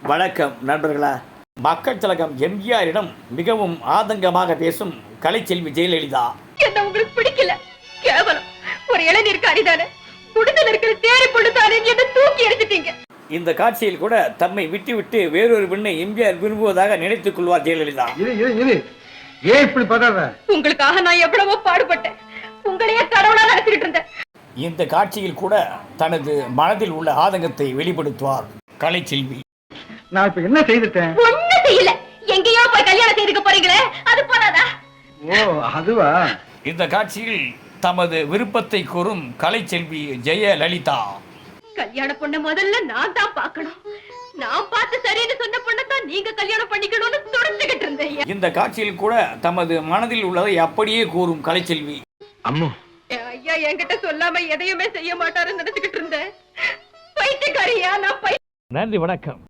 வணக்கம் நண்பர்களா. மக்கள் திலகம் எம்ஜிஆரிடம் மிகவும் ஆதங்கமாக பேசும் கலைச்செல்வி ஜெயலலிதா. என்ன உங்களுக்கு பிடிக்கல? கேவலம் ஒரு இளைஞருக்கு அரிதானே, குடுதல் இருக்கிற தேடி கொடுத்தானே என்ன தூக்கி எறிஞ்சிட்டீங்க. இந்த காட்சியில் கூட தம்மை விட்டு விட்டு வேறொரு பெண்ணை எம்ஜிஆர் விரும்புவதாக நினைத்துக் கொள்வார் ஜெயலலிதா. ஏன் இப்படி பண்ற? உங்களுக்காக நான் எவ்வளவோ பாடுபட்டேன், உங்களையே கடவுளா நினைச்சிட்டு இருந்தேன். இந்த காட்சியில் கூட தனது மனதில் உள்ள ஆதங்கத்தை வெளிப்படுத்துவார் கலைச்செல்வி. நான் இப்ப என்ன செய்துட்டேன்? ஒண்ணு செய்யல. எங்கேயோ போய் கல்யாணம் செய்துக்க போறீங்களே, அது போதாதா? ஓ அதுவா? இந்த காட்சியில் தமது விருப்பத்தை கூறும் கலைச்செல்வி ஜெயலலிதா. கல்யாண பொண்ண முதல்ல நான் தான் பார்க்கணும். நான் பார்த்து சரின்னு சொன்ன பொண்ணை தான் நீங்க கல்யாணம் பண்ணிக்கணும்னு துடிச்சுக்கிட்டு இருந்தேன். இந்த காட்சியில் கூட தமது மனதில் உள்ளதை அப்படியே கூறும் கலைச்செல்வி. அம்மு, ஐயா என்கிட்ட சொல்லாம எதையுமே செய்ய மாட்டாருன்னு நினைச்சுக்கிட்டு இருந்தேன். பைத்தியக்காரியா நான். நன்றி, வணக்கம்.